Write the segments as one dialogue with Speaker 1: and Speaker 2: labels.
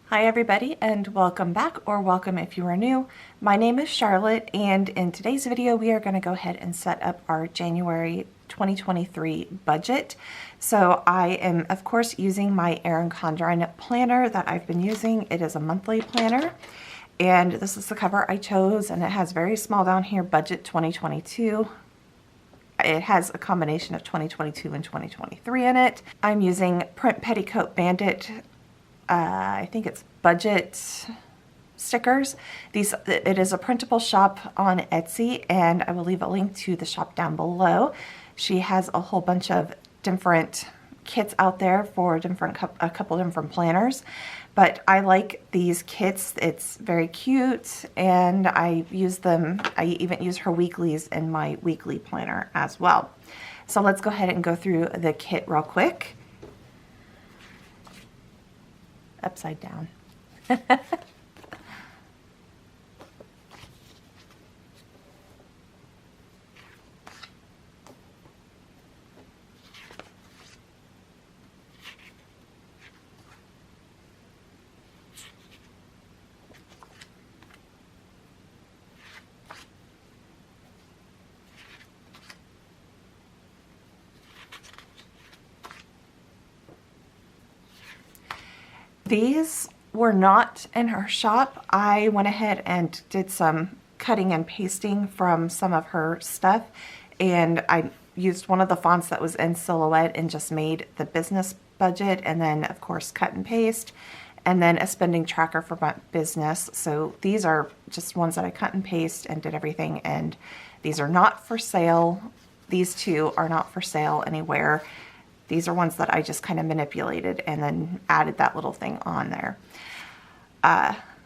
Speaker 1: Hi everybody, and welcome back, or welcome if you are new. My name is Charlotte, and in today's video we are going to go ahead and set up our January 2023 budget. So I am of course using my Erin Condren planner that I've been using. It is a monthly planner, and this is the cover I chose, and it has very small down here, budget 2022. It has a combination of 2022 and 2023 in it. I'm using Print Petticoat Bandit. I think it's budget stickers. It is a printable shop on Etsy, and I will leave a link to the shop down below. She has a whole bunch of different kits out there for a couple different planners, but I like these kits. It's very cute, and I use them. I even use her weeklies in my weekly planner as well. So let's go ahead and go through the kit real quick. Upside down. These were not in her shop. I went ahead and did some cutting and pasting from some of her stuff, and I used one of the fonts that was in Silhouette and just made the business budget, and then of course cut and paste, and then a spending tracker for my business. So these are just ones that I cut and paste and did everything, and these are not for sale. These two are not for sale anywhere. These are ones that I just kind of manipulated and then added that little thing on there.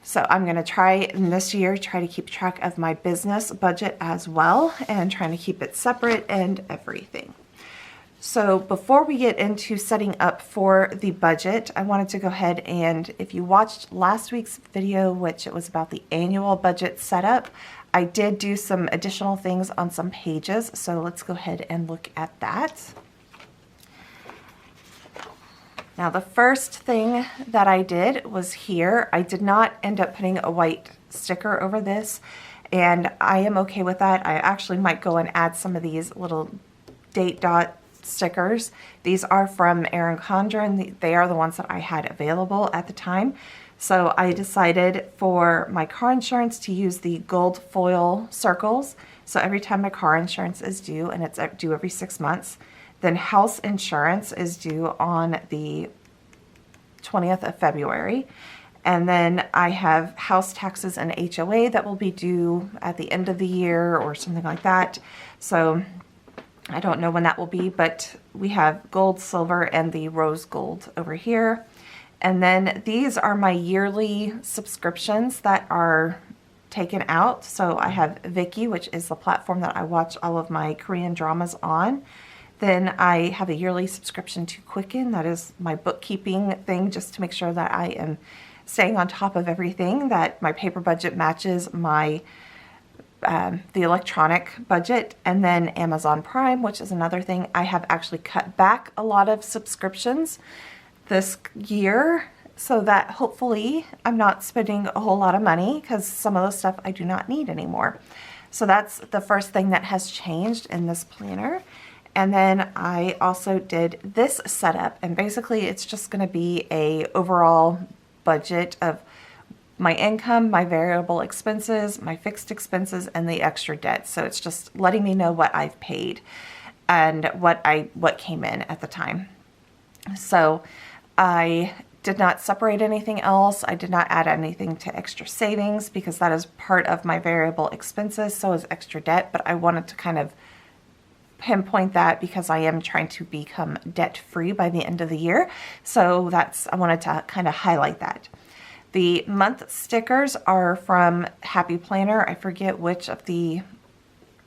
Speaker 1: So I'm going to try this year, try to keep track of my business budget as well, and trying to keep it separate and everything. So before we get into setting up for the budget, I wanted to go ahead and, if you watched last week's video, which it was about the annual budget setup, I did do some additional things on some pages. So let's go ahead and look at that. Now the first thing that I did was here. I did not end up putting a white sticker over this, and I am okay with that. I actually might go and add some of these little date dot stickers. These are from Erin Condren. They are the ones that I had available at the time. So I decided for my car insurance to use the gold foil circles. So every time my car insurance is due, and it's due every 6 months, then house insurance is due on the 20th of February. And then I have house taxes and HOA that will be due at the end of the year or something like that. So I don't know when that will be, but we have gold, silver, and the rose gold over here. And then these are my yearly subscriptions that are taken out. So I have Viki, which is the platform that I watch all of my Korean dramas on. Then I have a yearly subscription to Quicken. That is my bookkeeping thing, just to make sure that I am staying on top of everything, that my paper budget matches my the electronic budget. And then Amazon Prime, which is another thing. I have actually cut back a lot of subscriptions this year, so that hopefully I'm not spending a whole lot of money, because some of the stuff I do not need anymore. So that's the first thing that has changed in this planner. And then I also did this setup, and basically it's just going to be a overall budget of my income, my variable expenses, my fixed expenses, and the extra debt. So it's just letting me know what I've paid and what came in at the time. So I did not separate anything else. I did not add anything to extra savings, because that is part of my variable expenses. So is extra debt, but I wanted to kind of pinpoint that because I am trying to become debt-free by the end of the year. So I wanted to kind of highlight that. The month stickers are from Happy Planner. I forget which of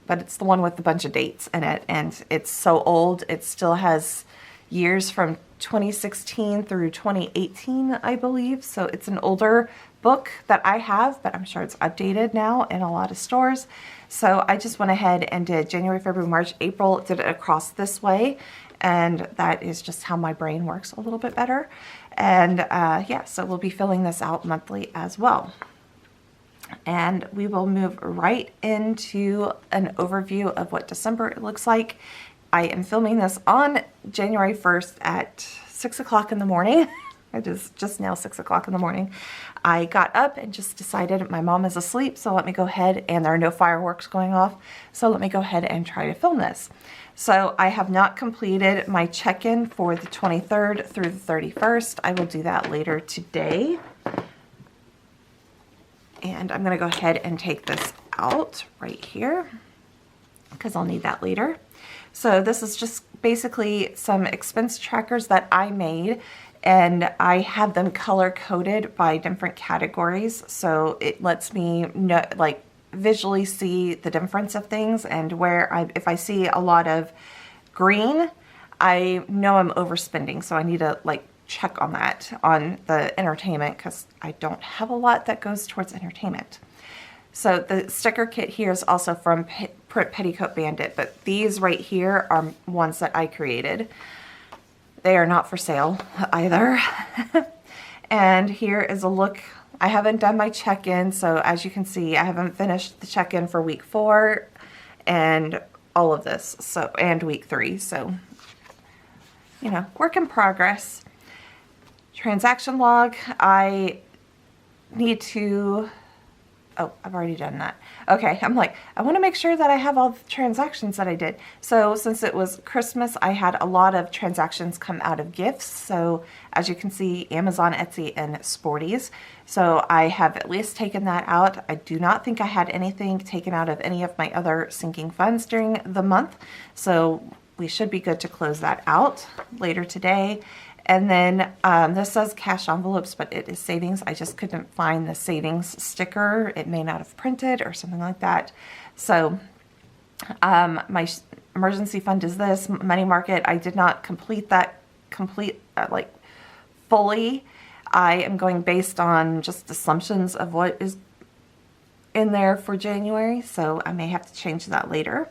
Speaker 1: but it's the one with a bunch of dates in it, and it's so old. It still has years from 2016 through 2018, I believe. So it's an older book that I have, but I'm sure it's updated now in a lot of stores. So I just went ahead and did January, February, March, April, did it across this way. And that is just how my brain works a little bit better. And yeah, so we'll be filling this out monthly as well. And we will move right into an overview of what December looks like. I am filming this on January 1st at 6 o'clock in the morning. It is just now 6 o'clock in the morning. I got up and just decided my mom is asleep, so let me go ahead, and there are no fireworks going off, so let me go ahead and try to film this. So I have not completed my check-in for the 23rd through the 31st. I will do that later today. And I'm going to go ahead and take this out right here because I'll need that later. So this is just basically some expense trackers that I made, and I have them color coded by different categories. So it lets me know, like, visually see the difference of things, and where if I see a lot of green, I know I'm overspending. So I need to like check on that on the entertainment, because I don't have a lot that goes towards entertainment. So the sticker kit here is also from Print Petticoat Bandit, but these right here are ones that I created. They are not for sale either. And here is a look. I haven't done my check-in, so as you can see, I haven't finished the check-in for week 4 and all of this, so, and week 3. So, you know, work in progress. Transaction log, I need to, oh, I've already done that. Okay, I'm like, I want to make sure that I have all the transactions that I did. So since it was Christmas, I had a lot of transactions come out of gifts. So as you can see, Amazon, Etsy, and Sporties. So I have at least taken that out. I do not think I had anything taken out of any of my other sinking funds during the month. So we should be good to close that out later today. And then this says cash envelopes, but it is savings. I just couldn't find the savings sticker. It may not have printed or something like that. So my emergency fund is this. Money market, I did not complete that like fully. I am going based on just assumptions of what is in there for January. So I may have to change that later.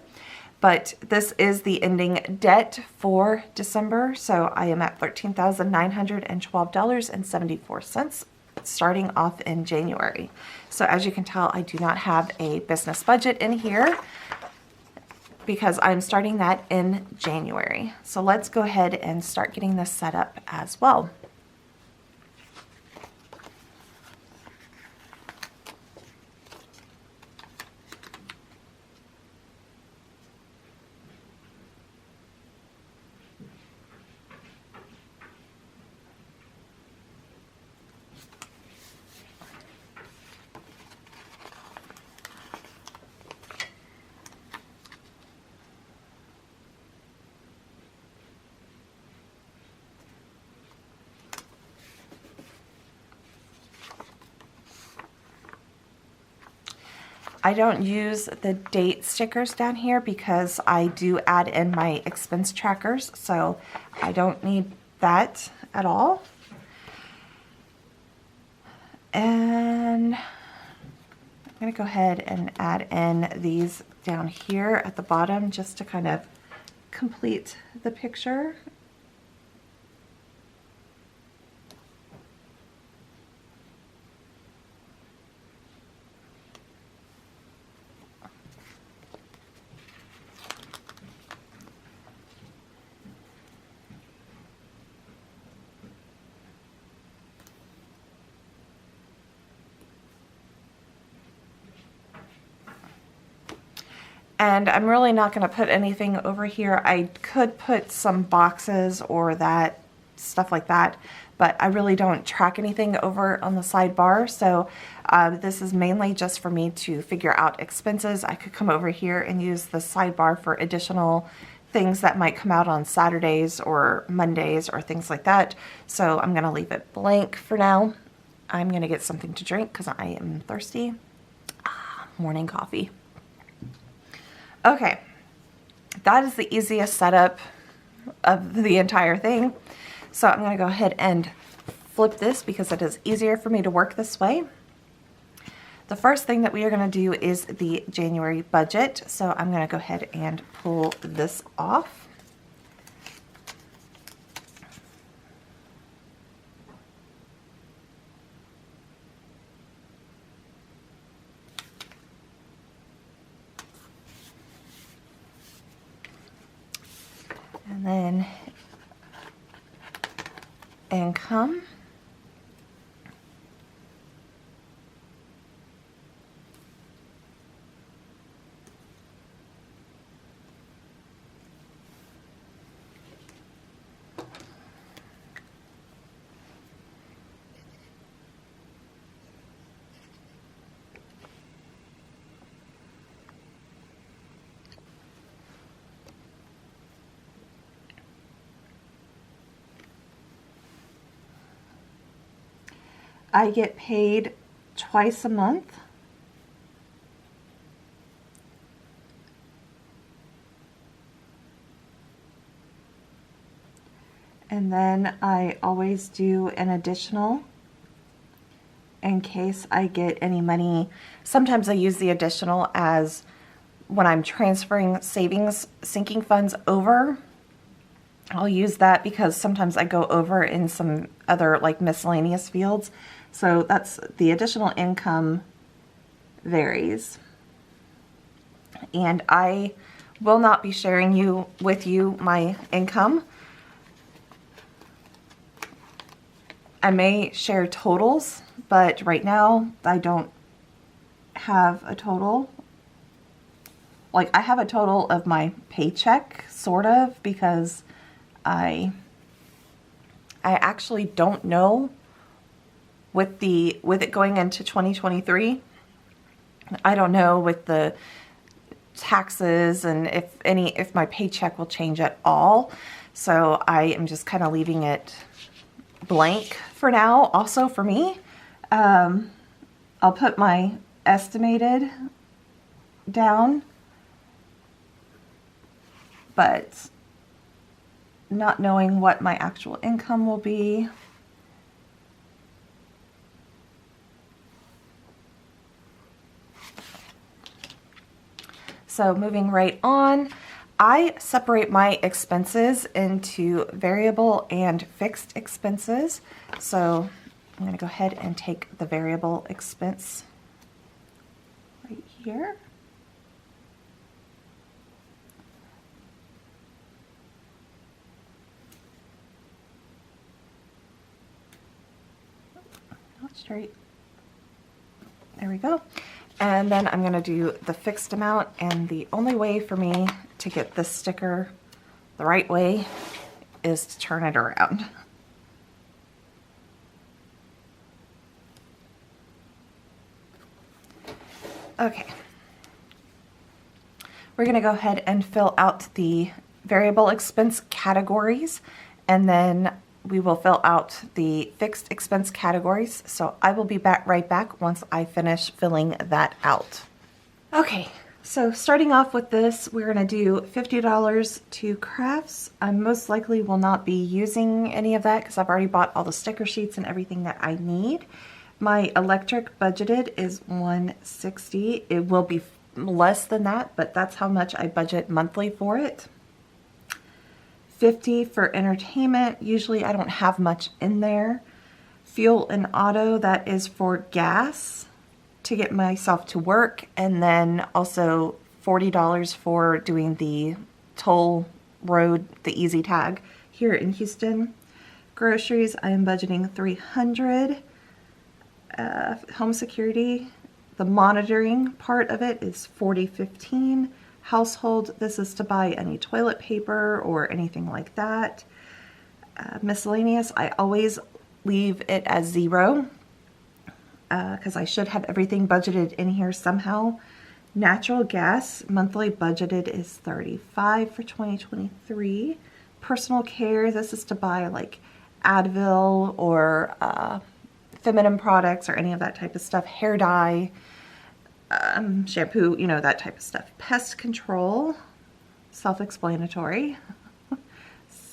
Speaker 1: But this is the ending debt for December. So I am at $13,912.74 starting off in January. So as you can tell, I do not have a business budget in here because I'm starting that in January. So let's go ahead and start getting this set up as well. I don't use the date stickers down here because I do add in my expense trackers, so I don't need that at all. And I'm going to go ahead and add in these down here at the bottom just to kind of complete the picture. And I'm really not going to put anything over here. I could put some boxes or that stuff like that, but I really don't track anything over on the sidebar. So this is mainly just for me to figure out expenses. I could come over here and use the sidebar for additional things that might come out on Saturdays or Mondays or things like that. So I'm going to leave it blank for now. I'm going to get something to drink because I am thirsty. Morning coffee. Okay, that is the easiest setup of the entire thing. So I'm going to go ahead and flip this because it is easier for me to work this way. The first thing that we are going to do is the January budget. So I'm going to go ahead and pull this off. And then income. I get paid twice a month. And then I always do an additional in case I get any money. Sometimes I use the additional as when I'm transferring savings sinking funds over. I'll use that because sometimes I go over in some other like miscellaneous fields. So that's the additional income varies. And I will not be sharing with you my income. I may share totals, but right now I don't have a total. Like I have a total of my paycheck, sort of, because I actually don't know with it going into 2023. I don't know with the taxes and if my paycheck will change at all. So I am just kind of leaving it blank for now. Also for me, I'll put my estimated down, but not knowing what my actual income will be. So moving right on, I separate my expenses into variable and fixed expenses. So I'm going to go ahead and take the variable expense right here. Not straight. There we go. And then I'm going to do the fixed amount, and the only way for me to get this sticker the right way is to turn it around. Okay. We're going to go ahead and fill out the variable expense categories, and then we will fill out the fixed expense categories. So I will be right back once I finish filling that out. Okay, so starting off with this, we're going to do $50 to crafts. I most likely will not be using any of that because I've already bought all the sticker sheets and everything that I need. My electric budgeted is $160. It will be less than that, but that's how much I budget monthly for it. $50 for entertainment. Usually I don't have much in there. Fuel and auto, that is for gas to get myself to work, and then also $40 for doing the toll road, the easy tag here in Houston. Groceries, I am budgeting $300. Home security, the monitoring part of it is $40.15. Household, this is to buy any toilet paper or anything like that. Miscellaneous, I always leave it as 0 because I should have everything budgeted in here somehow. Natural gas, monthly budgeted is $35 for 2023. Personal care, this is to buy like Advil or feminine products or any of that type of stuff. Hair dye, shampoo, you know, that type of stuff. Pest control, self-explanatory,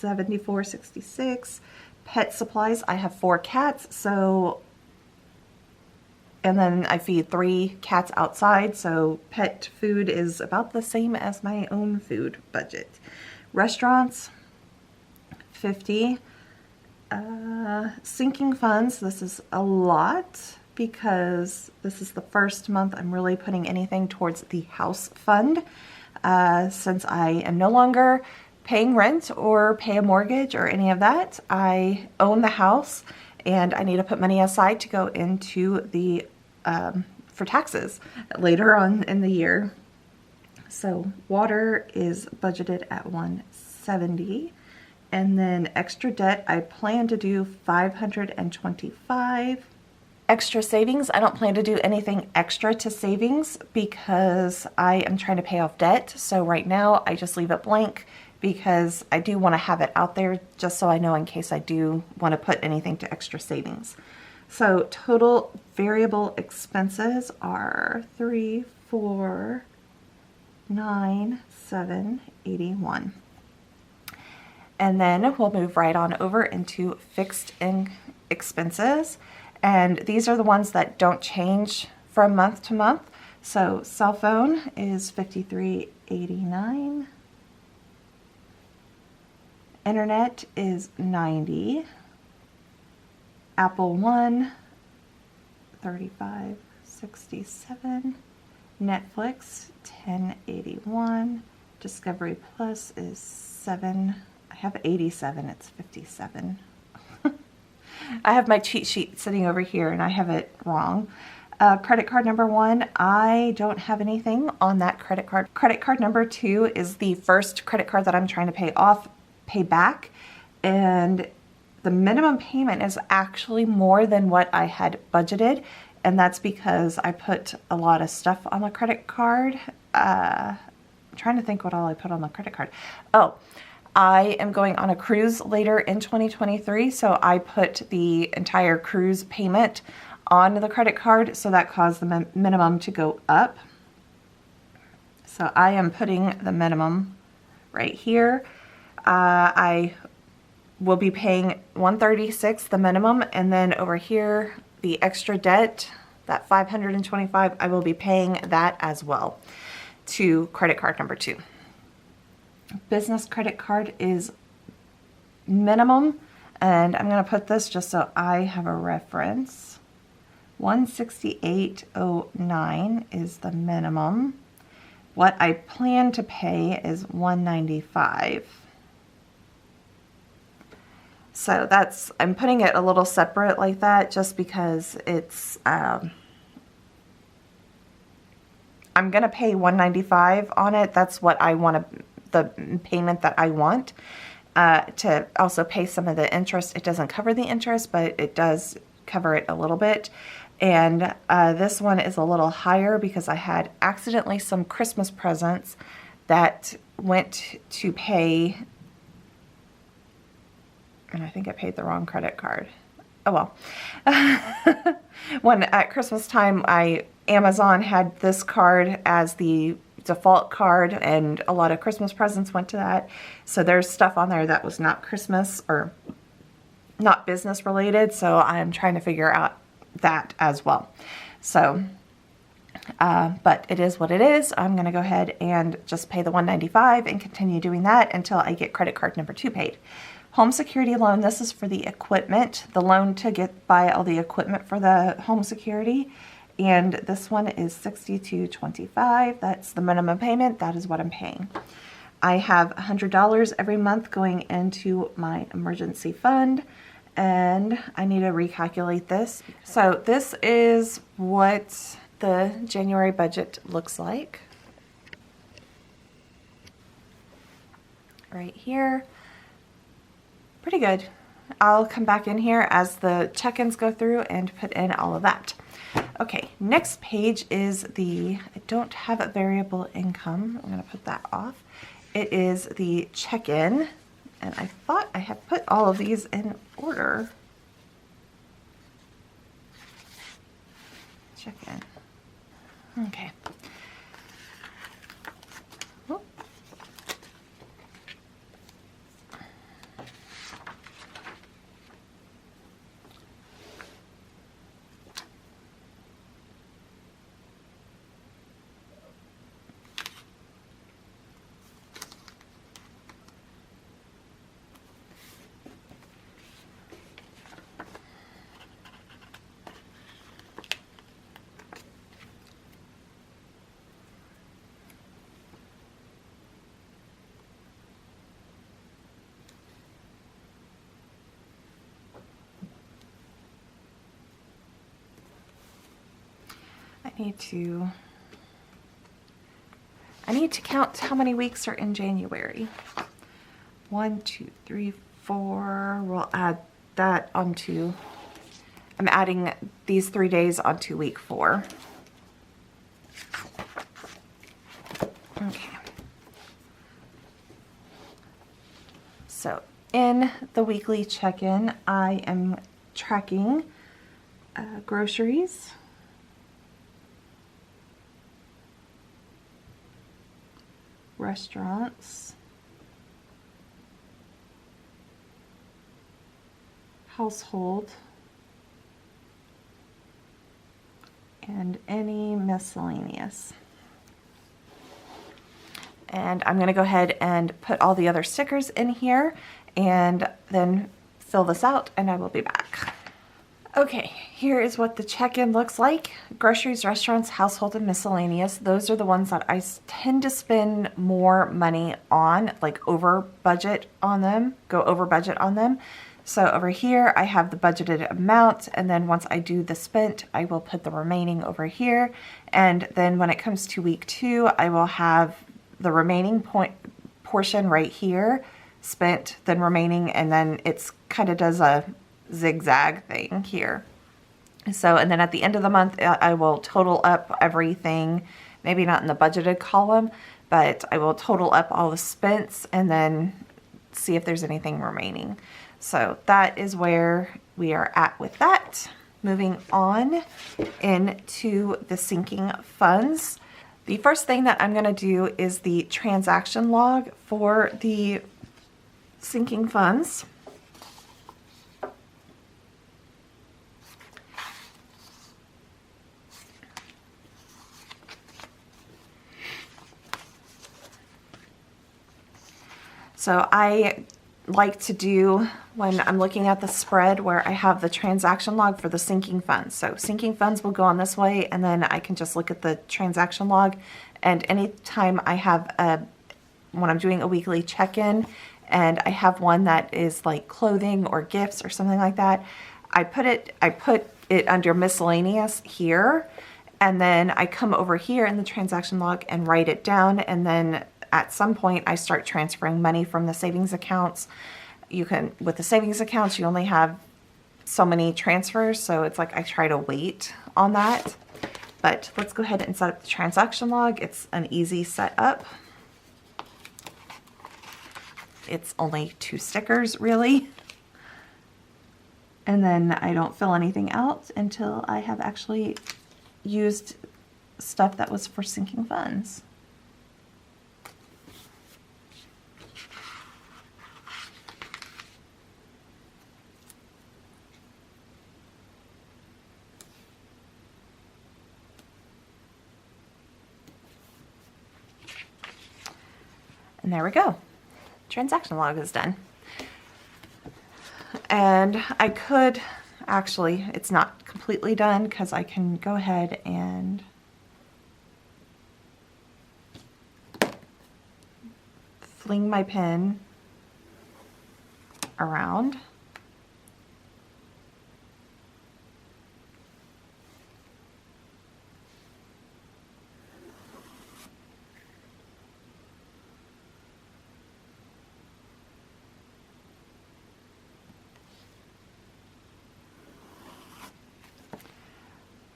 Speaker 1: $74.66. Pet supplies, I have 4 cats, so, and then I feed 3 cats outside, so pet food is about the same as my own food budget. Restaurants, $50. Sinking funds, this is a lot because this is the first month I'm really putting anything towards the house fund since I am no longer paying rent or pay a mortgage or any of that. I own the house and I need to put money aside to go into the for taxes later on in the year. So water is budgeted at $170, and then extra debt I plan to do $525. Extra savings, I don't plan to do anything extra to savings because I am trying to pay off debt. So right now I just leave it blank because I do want to have it out there just so I know in case I do want to put anything to extra savings. So total variable expenses are 3, 4, 9, 7, 81. And then we'll move right on over into fixed expenses. And these are the ones that don't change from month to month. So cell phone is $53.89. Internet is $90. Apple One, $35.67. Netflix, $10.81. Discovery Plus is $7. I have 87, it's 57. I have my cheat sheet sitting over here and I have it wrong. Credit card number 1, I don't have anything on that credit card. Credit card number 2 is the first credit card that I'm trying to pay back. And the minimum payment is actually more than what I had budgeted. And that's because I put a lot of stuff on the credit card. I'm trying to think what all I put on the credit card. Oh, I am going on a cruise later in 2023, so I put the entire cruise payment on the credit card, so that caused the minimum to go up. So I am putting the minimum right here. I will be paying $136, the minimum, and then over here, the extra debt, that $525, I will be paying that as well to credit card number 2. Business credit card is minimum, and I'm going to put this just so I have a reference. $168.09 is the minimum. What I plan to pay is $195. So that's, I'm putting it a little separate like that just because it's, I'm going to pay $195 on it. That's what I want to, the payment that I want, to also pay some of the interest. It doesn't cover the interest, but it does cover it a little bit. And this one is a little higher because I had accidentally some Christmas presents that went to pay, and I think I paid the wrong credit card. Oh well. When at Christmas time, Amazon had this card as the default card, and a lot of Christmas presents went to that. So there's stuff on there that was not Christmas or not business related. So I'm trying to figure out that as well. So, but it is what it is. I'm going to go ahead and just pay the $195 and continue doing that until I get credit card number 2 paid. Home security loan. This is for the equipment, the loan to buy all the equipment for the home security. And this one is $62.25. That's the minimum payment. That is what I'm paying. I have $100 every month going into my emergency fund, and I need to recalculate this. So this is what the January budget looks like. Right here. Pretty good. I'll come back in here as the check-ins go through and put in all of that. Okay, next page is I don't have a variable income. I'm going to put that off. It is the check-in, and I thought I had put all of these in order. Check-in. Okay. Oh. I need to count how many weeks are in January. 1, 2, 3, 4. We'll add that onto, I'm adding these 3 days onto week 4. Okay. So in the weekly check-in, I am tracking groceries, restaurants, household, and any miscellaneous. And I'm going to go ahead and put all the other stickers in here and then fill this out, and I will be back. Okay, here is what the check-in looks like. Groceries, restaurants, household, and miscellaneous. Those are the ones that I tend to spend more money on, like over budget on them, go over budget on them. So over here, I have the budgeted amount, and then once I do the spent, I will put the remaining over here. And then when it comes to week 2, I will have the remaining portion right here spent, then remaining, and then it's kind of does a zigzag thing here. So, and then at the end of the month, I will total up everything, maybe not in the budgeted column, but I will total up all the spents and then see if there's anything remaining. So that is where we are at with that. Moving on into the sinking funds. The first thing that I'm going to do is the transaction log for the sinking funds. So I like to do, when I'm looking at the spread, where I have the transaction log for the sinking funds. So sinking funds will go on this way, and then I can just look at the transaction log. And anytime I have when I'm doing a weekly check-in and I have one that is like clothing or gifts or something like that, I put it under miscellaneous here, and then I come over here in the transaction log and write it down, and then at some point I start transferring money from the savings accounts. You can, with the savings accounts, you only have so many transfers, so it's like I try to wait on that. But let's go ahead and set up the transaction log. It's an easy setup. It's only 2 stickers really. And then I don't fill anything out until I have actually used stuff that was for sinking funds. And there we go. Transaction log is done. And I could actually, it's not completely done because I can go ahead and fling my pen around.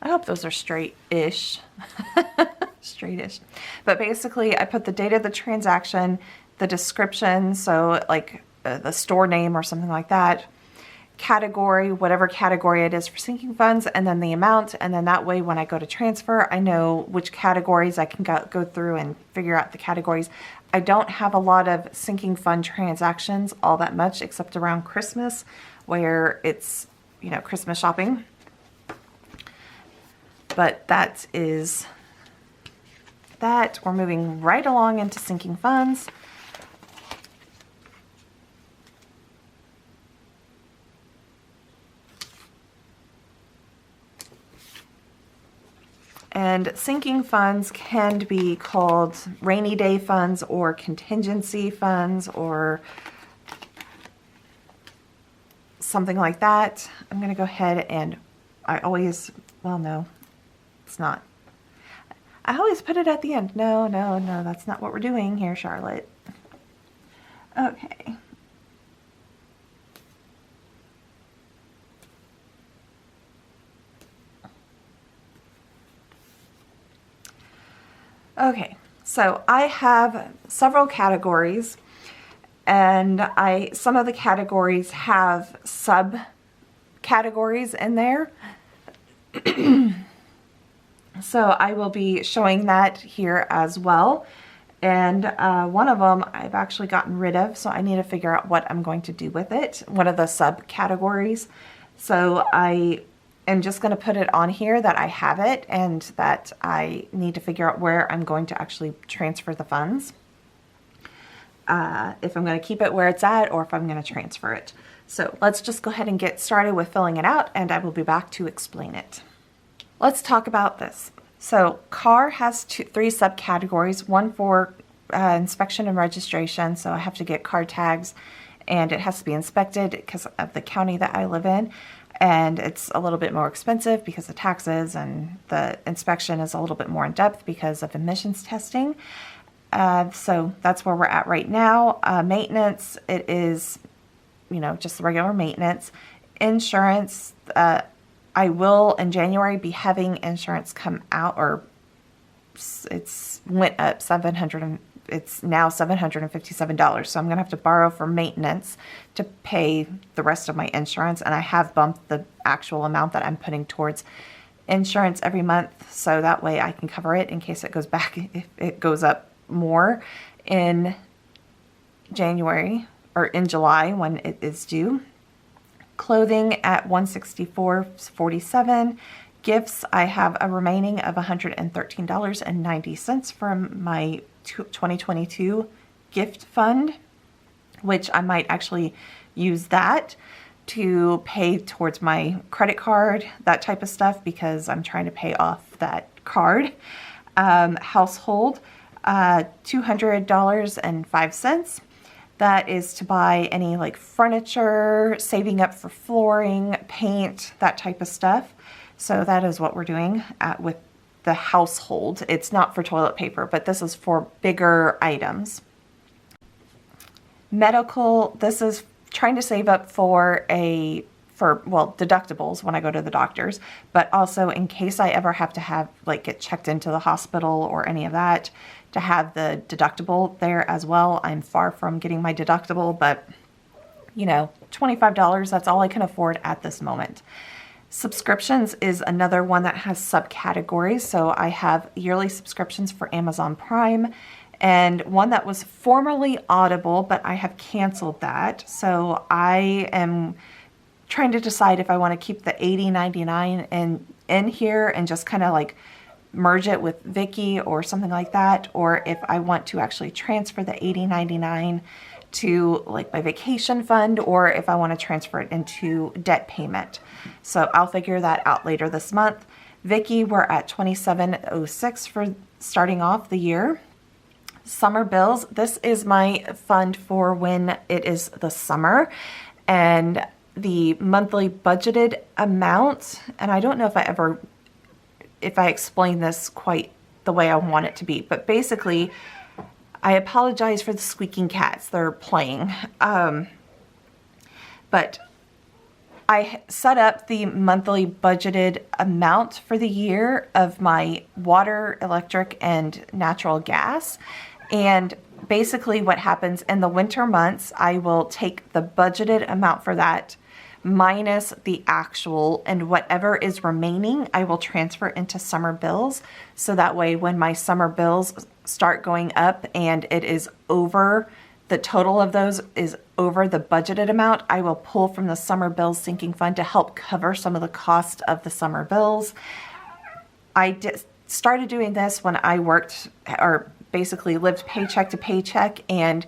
Speaker 1: I hope those are straight-ish, straight-ish. But basically, I put the date of the transaction, the description, so like the store name or something like that, category, whatever category it is for sinking funds, and then the amount. And then that way, when I go to transfer, I know which categories I can go through and figure out the categories. I don't have a lot of sinking fund transactions all that much, except around Christmas, where it's, you know, Christmas shopping. But that is that. We're moving right along into sinking funds. And sinking funds can be called rainy day funds or contingency funds or something like that. I'm going to go ahead and I always, well, no. It's not I always put it at the end. No, no, no, that's not what we're doing here, Charlotte. Okay. Okay, so I have several categories, and some of the categories have subcategories in there. So I will be showing that here as well. And one of them I've actually gotten rid of, so I need to figure out what I'm going to do with it, one of the subcategories. So I am just going to put it on here that I have it and that I need to figure out where I'm going to actually transfer the funds. If I'm going to keep it where it's at or if I'm going to transfer it. So let's just go ahead and get started with filling it out, and I will be back to explain it. Let's talk about this. So car has three subcategories, one for inspection and registration. So I have to get car tags and it has to be inspected because of the county that I live in. And it's a little bit more expensive because of taxes, and the inspection is a little bit more in depth because of emissions testing. So that's where we're at right now. Maintenance, it is, just regular maintenance. Insurance, I will in January be having insurance come out, or it's went up it's now $757. So I'm going to have to borrow for maintenance to pay the rest of my insurance. And I have bumped the actual amount that I'm putting towards insurance every month. So that way I can cover it in case it goes back, if it goes up more in January or in July when it is due. Clothing at $164.47. Gifts, I have a remaining of $113.90 from my 2022 gift fund, which I might actually use that to pay towards my credit card, that type of stuff, because I'm trying to pay off that card. Household, $200.05. That is to buy any like furniture, saving up for flooring, paint, that type of stuff. So that is what we're doing with the household. It's not for toilet paper, but this is for bigger items. Medical, this is trying to save up for deductibles when I go to the doctors, but also in case I ever have to get checked into the hospital or any of that, to have the deductible there as well. I'm far from getting my deductible, but $25, that's all I can afford at this moment. Subscriptions is another one that has subcategories. So I have yearly subscriptions for Amazon Prime, and one that was formerly Audible, but I have canceled that. So I am trying to decide if I want to keep the $80.99 in here and just kind of like merge it with Vicky or something like that, or if I want to actually transfer the $80.99 to like my vacation fund, or if I want to transfer it into debt payment. So I'll figure that out later this month. Vicky, we're at $27.06 for starting off the year. Summer bills, this is my fund for when it is the summer, and the monthly budgeted amount, and I don't know if I explain this quite the way I want it to be, but basically, I apologize for the squeaking cats. They're playing. But I set up the monthly budgeted amount for the year of my water, electric, and natural gas. And basically what happens in the winter months, I will take the budgeted amount for that minus the actual, and whatever is remaining, I will transfer into summer bills. So that way when my summer bills start going up and it is over, the total of those is over the budgeted amount, I will pull from the summer bills sinking fund to help cover some of the cost of the summer bills. I started doing this when I worked, or basically lived paycheck to paycheck, and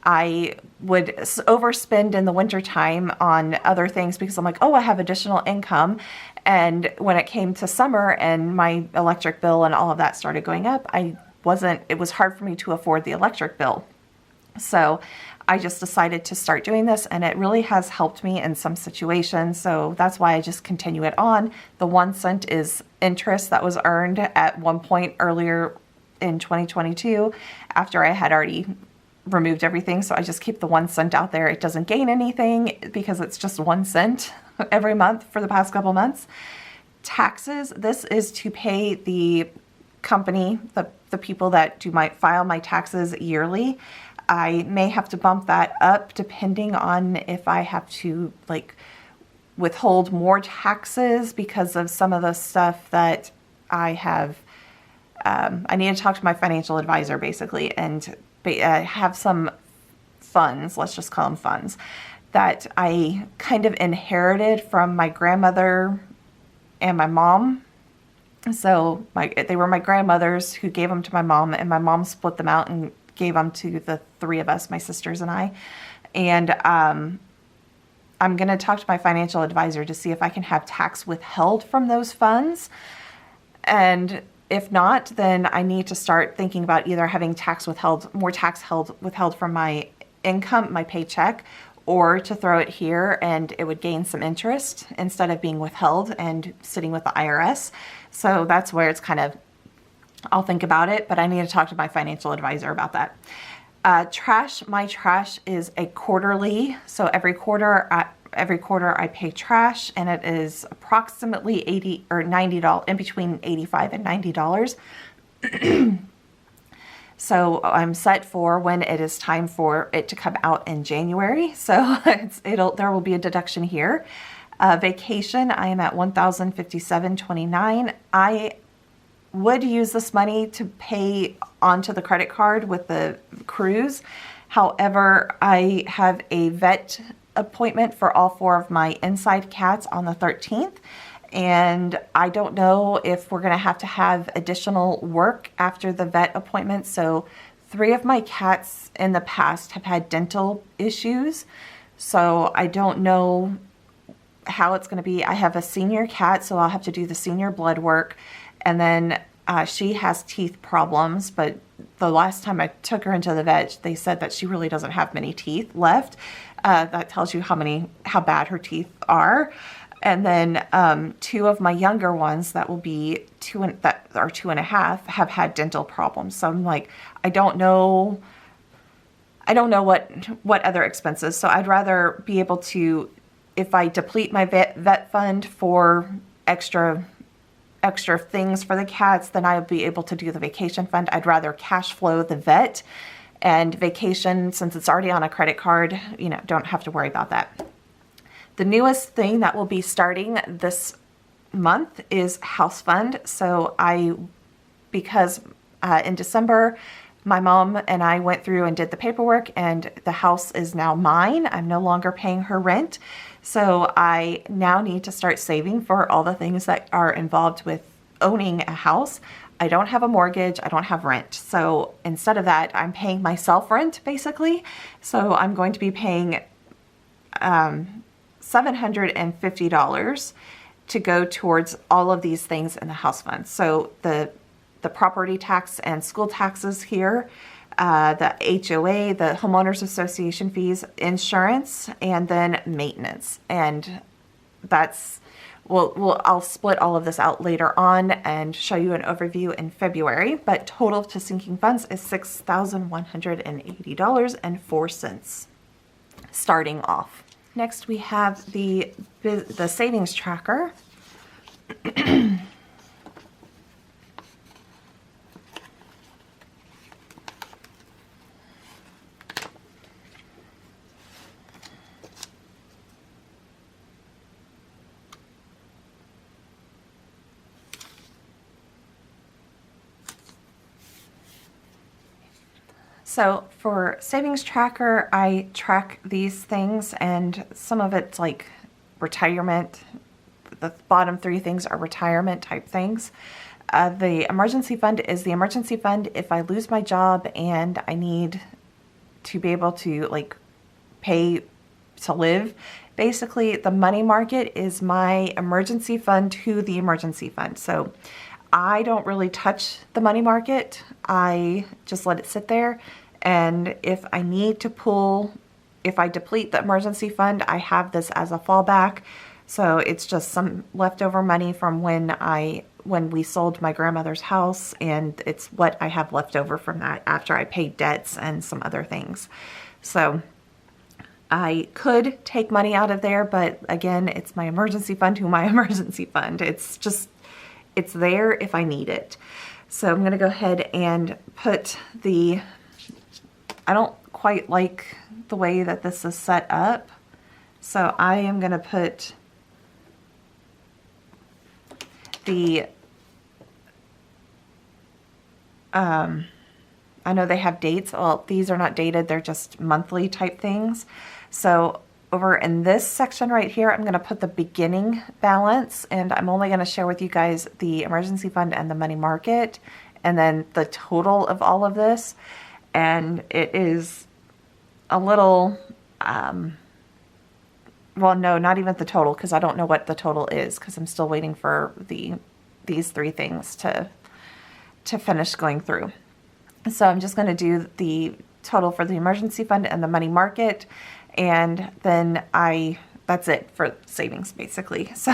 Speaker 1: I would overspend in the wintertime on other things because I'm like, oh, I have additional income. And when it came to summer and my electric bill and all of that started going up, it was hard for me to afford the electric bill. So I just decided to start doing this, and it really has helped me in some situations. So that's why I just continue it on. The 1 cent is interest that was earned at one point earlier in 2022 after I had already removed everything. So I just keep the 1 cent out there. It doesn't gain anything because it's just 1 cent every month for the past couple months. Taxes, this is to pay the company, the people that file my taxes yearly. I may have to bump that up depending on if I have to like withhold more taxes because of some of the stuff that I have. I need to talk to my financial advisor basically and have some funds, let's just call them funds, that I kind of inherited from my grandmother and my mom. So they were my grandmother's who gave them to my mom, and my mom split them out and gave them to the 3 of us, my sisters and I. And I'm going to talk to my financial advisor to see if I can have tax withheld from those funds. And if not, then I need to start thinking about either having more tax withheld from my income, my paycheck, or to throw it here and it would gain some interest instead of being withheld and sitting with the IRS. So that's where it's kind of, I'll think about it, but I need to talk to my financial advisor about that. Trash, my trash is a quarterly. So every quarter I pay trash, and it is approximately $80 or $90, in between $85 and $90. So I'm set for when it is time for it to come out in January. So there will be a deduction here. Vacation, I am at $1,057.29. I would use this money to pay onto the credit card with the cruise. However, I have a vet appointment for all 4 of my inside cats on the 13th. And I don't know if we're going to have additional work after the vet appointment. So 3 of my cats in the past have had dental issues. So I don't know how it's going to be. I have a senior cat, so I'll have to do the senior blood work. And then she has teeth problems, but the last time I took her into the vet, they said that she really doesn't have many teeth left. That tells you how bad her teeth are. And then 2 of my younger ones that are 2.5 have had dental problems. So I'm like, I don't know what other expenses. So I'd rather be able to, if I deplete my vet fund for extra things for the cats, then I'll be able to do the vacation fund. I'd rather cash flow the vet and vacation, since it's already on a credit card, don't have to worry about that. The newest thing that will be starting this month is house fund. So because in December, my mom and I went through and did the paperwork, and the house is now mine. I'm no longer paying her rent. So I now need to start saving for all the things that are involved with owning a house. I don't have a mortgage. I don't have rent. So instead of that, I'm paying myself rent basically. So I'm going to be paying $750 to go towards all of these things in the house fund. So the property tax and school taxes here, the HOA, the homeowners association fees, insurance, and then maintenance. And I'll split all of this out later on and show you an overview in February, but total to sinking funds is $6,180.04 starting off. Next, we have the savings tracker. So for savings tracker, I track these things, and some of it's like retirement. The bottom 3 things are retirement type things. The emergency fund is the emergency fund if I lose my job and I need to be able to pay to live. Basically, the money market is my emergency fund to the emergency fund. So I don't really touch the money market. I just let it sit there. And if I need to pull if I deplete the emergency fund, I have this as a fallback. So it's just some leftover money from when we sold my grandmother's house, and it's what I have left over from that after I paid debts and some other things. So I could take money out of there, but again, it's my emergency fund to my emergency fund. It's there if I need it. So I'm going to go ahead and put I don't quite like the way that this is set up. So I am going to put I know they have dates. Well, these are not dated. They're just monthly type things. So over in this section right here, I'm going to put the beginning balance, and I'm only going to share with you guys the emergency fund and the money market, and then the total of all of this. And it is a little, well, no, not even the total, because I don't know what the total is, because I'm still waiting for these three things to finish going through. So I'm just going to do the total for the emergency fund and the money market, and then that's it for savings basically. So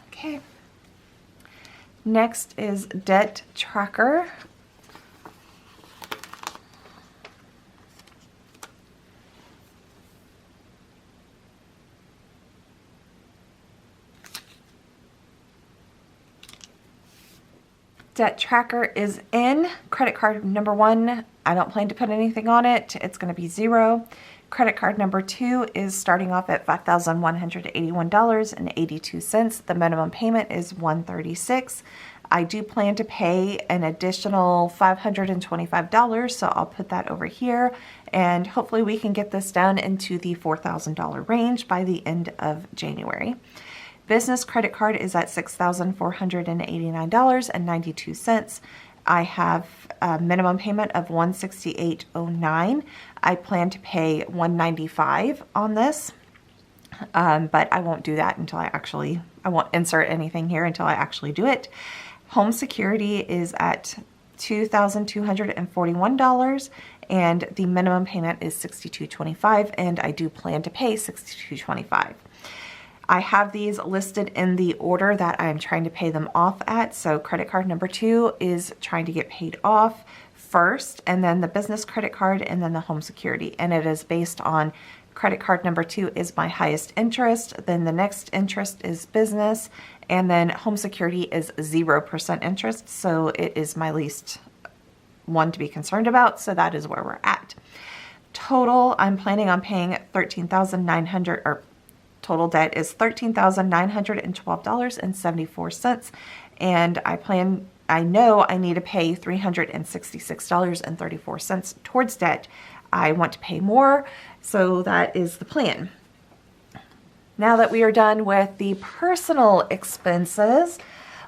Speaker 1: okay. Next is debt tracker. Debt tracker is in. Credit card number 1, I don't plan to put anything on it. It's going to be 0. Credit card number 2 is starting off at $5,181.82. The minimum payment is $136. I do plan to pay an additional $525, so I'll put that over here, and hopefully we can get this down into the $4,000 range by the end of January. Business credit card is at $6,489.92. I have a minimum payment of $168.09. I plan to pay $195 on this, but I won't do that until I won't insert anything here until I actually do it. Home security is at $2,241, and the minimum payment is $62.25, and I do plan to pay $62.25. I have these listed in the order that I'm trying to pay them off at. So credit card number 2 is trying to get paid off first, and then the business credit card, and then the home security. And it is based on credit card number 2 is my highest interest, then the next interest is business, and then home security is 0% interest. So it is my least one to be concerned about. So that is where we're at. Total, I'm planning on paying $13,900, or total debt is $13,912.74, and I know I need to pay $366.34 towards debt. I want to pay more, so that is the plan. Now that we are done with the personal expenses,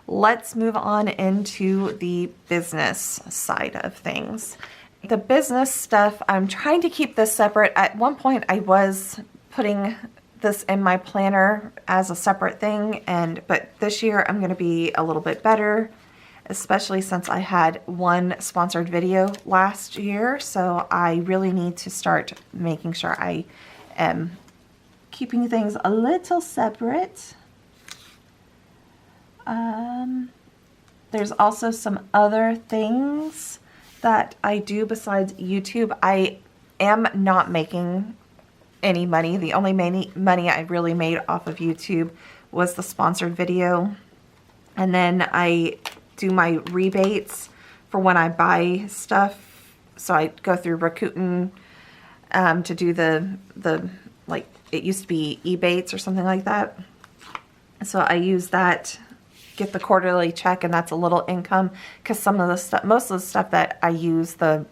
Speaker 1: let's move on into the business side of things. The business stuff, I'm trying to keep this separate. At one point I was putting this in my planner as a separate thing, but this year I'm going to be a little bit better, especially since I had one sponsored video last year. So I really need to start making sure I am keeping things a little separate. There's also some other things that I do besides YouTube. I am not making any money. The only money I really made off of YouTube was the sponsored video, and then I do my rebates for when I buy stuff. So I go through Rakuten to do the like, it used to be Ebates or something like that. So I use that, get the quarterly check, and that's a little income, because some of the stuff, most of the stuff that I use the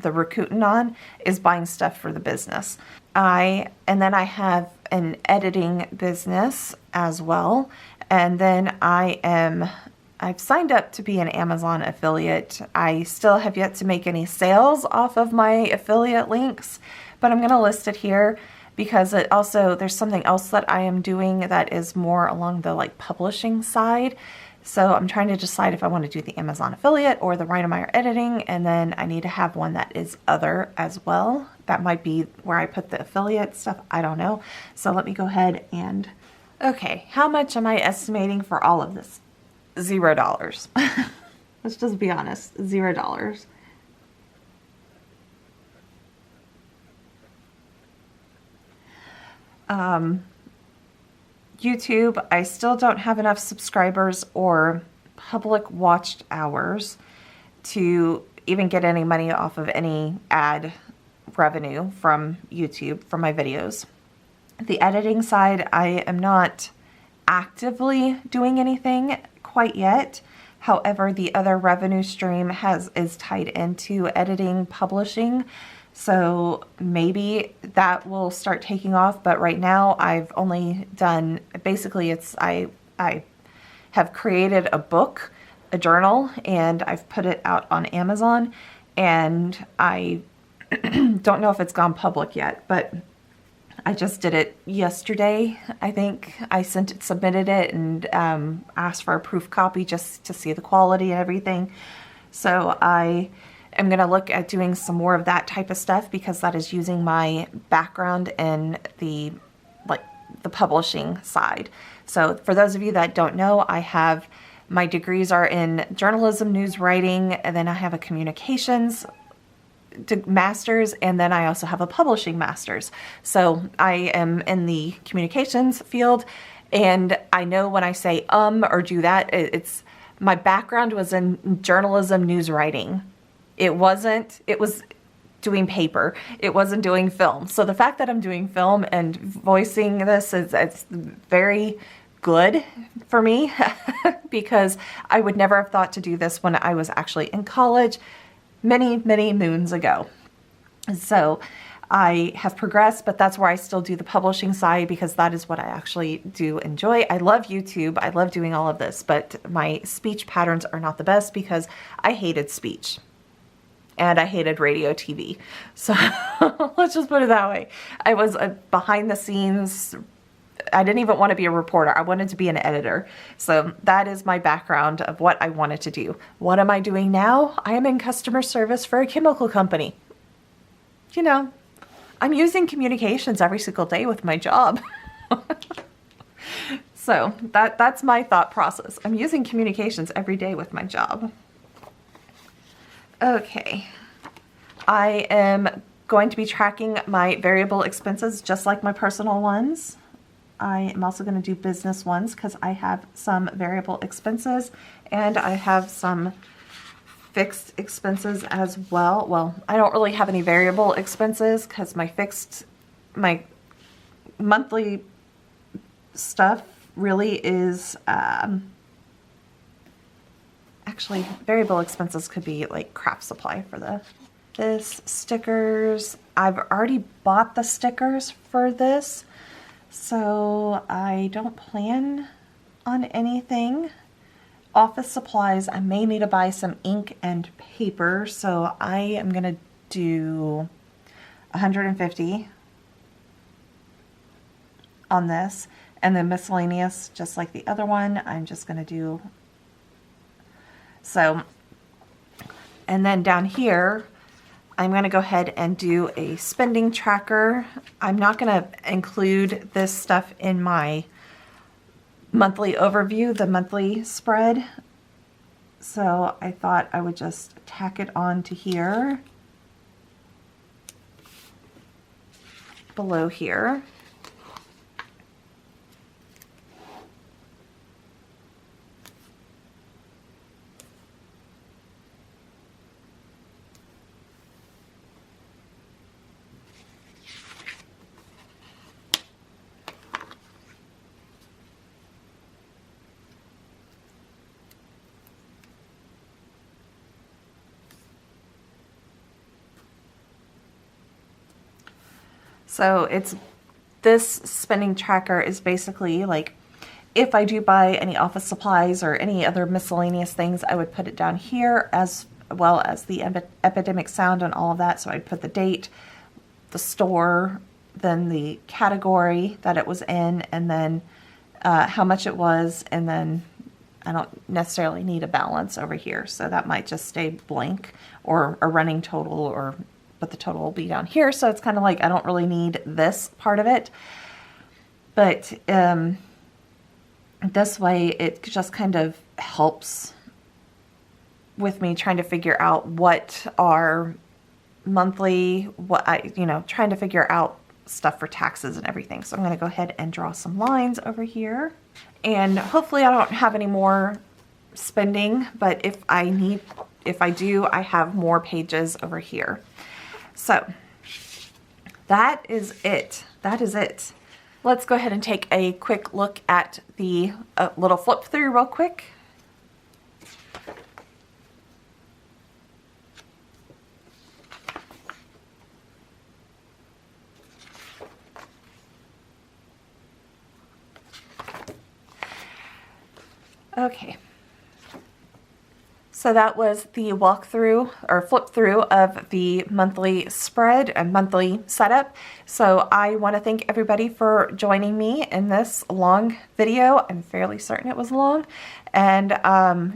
Speaker 1: Rakuten on is buying stuff for the business. And then I have an editing business as well. And then I am I've signed up to be an Amazon affiliate. I still have yet to make any sales off of my affiliate links, but I'm going to list it here because it also, there's something else that I am doing that is more along the like publishing side. So I'm trying to decide if I want to do the Amazon affiliate or the Rhinemeyer editing, and then I need to have one that is other as well. That might be where I put the affiliate stuff. I don't know. So let me go ahead and, okay, how much am I estimating for all of this? $0. Let's just be honest, $0. YouTube, I still don't have enough subscribers or public watched hours to even get any money off of any ad revenue from YouTube for my videos. The editing side, I am not actively doing anything quite yet. However, the other revenue stream is tied into editing, publishing. So maybe that will start taking off, but right now I've only done, basically I have created a book, a journal, and I've put it out on Amazon, and I don't know if it's gone public yet, but I just did it yesterday. I think I submitted it and asked for a proof copy just to see the quality and everything. So I'm going to look at doing some more of that type of stuff because that is using my background in the publishing side. So for those of you that don't know, my degrees are in journalism, news writing, and then I have a communications master's, and then I also have a publishing master's. So I am in the communications field, and I know when I say or do that, it's my background was in journalism, news writing. It was doing paper. It wasn't doing film. So the fact that I'm doing film and voicing this it's very good for me because I would never have thought to do this when I was actually in college many, many moons ago. So I have progressed, but that's where I still do the publishing side because that is what I actually do enjoy. I love YouTube. I love doing all of this, but my speech patterns are not the best because I hated speech. And I hated radio TV. So let's just put it that way. I was behind the scenes. I didn't even want to be a reporter. I wanted to be an editor. So that is my background of what I wanted to do. What am I doing now? I am in customer service for a chemical company. You know, I'm using communications every single day with my job. So that's my thought process. I'm using communications every day with my job. Okay, I am going to be tracking my variable expenses just like my personal ones. I am also going to do business ones because I have some variable expenses and I have some fixed expenses as well. Well, I don't really have any variable expenses because my monthly stuff really is actually, variable expenses could be like craft supply for this, stickers. I've already bought the stickers for this, so I don't plan on anything. Office supplies, I may need to buy some ink and paper, so I am gonna do 150 on this, and then miscellaneous, just like the other one, I'm just gonna do. So, and then down here, I'm going to go ahead and do a spending tracker. I'm not going to include this stuff in my monthly overview, the monthly spread. So I thought I would just tack it on to here, below here. So this spending tracker is basically like if I do buy any office supplies or any other miscellaneous things, I would put it down here, as well as the epidemic sound and all of that. So I'd put the date, the store, then the category that it was in, and then how much it was, and then I don't necessarily need a balance over here, so that might just stay blank, or a running total, but the total will be down here. So it's kind of like I don't really need this part of it, but this way it just kind of helps with me trying to figure out what are monthly, trying to figure out stuff for taxes and everything. So I'm going to go ahead and draw some lines over here, and hopefully I don't have any more spending, but if I do, I have more pages over here. So that is it. That is it. Let's go ahead and take a quick look at the little flip through real quick. Okay, so that was the walkthrough or flip through of the monthly spread and monthly setup. So I want to thank everybody for joining me in this long video. I'm fairly certain it was long, and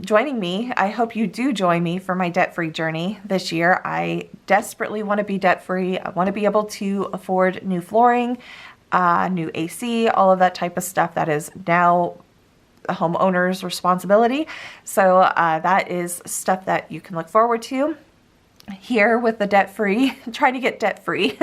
Speaker 1: joining me. I hope you do join me for my debt-free journey this year. I desperately want to be debt-free. I want to be able to afford new flooring, new AC, all of that type of stuff that is now the homeowner's responsibility. So that is stuff that you can look forward to here with the debt-free, trying to get debt-free.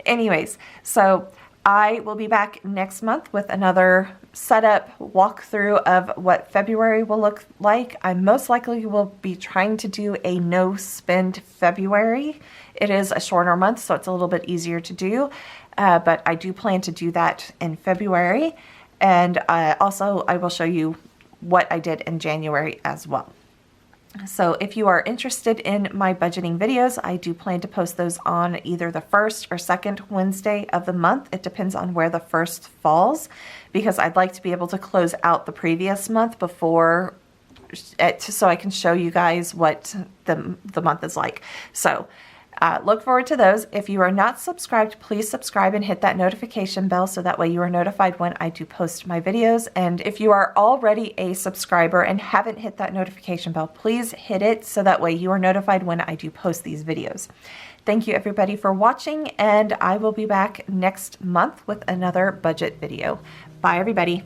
Speaker 1: Anyways, so I will be back next month with another setup walkthrough of what February will look like. I most likely will be trying to do a no spend February. It is a shorter month, so it's a little bit easier to do, but I do plan to do that in February. And also I will show you what I did in January as well. So if you are interested in my budgeting videos, I do plan to post those on either the first or second Wednesday of the month. It depends on where the first falls, because I'd like to be able to close out the previous month before, so I can show you guys what the month is like. So look forward to those. If you are not subscribed, please subscribe and hit that notification bell so that way you are notified when I do post my videos. And if you are already a subscriber and haven't hit that notification bell, please hit it so that way you are notified when I do post these videos. Thank you everybody for watching, and I will be back next month with another budget video. Bye everybody.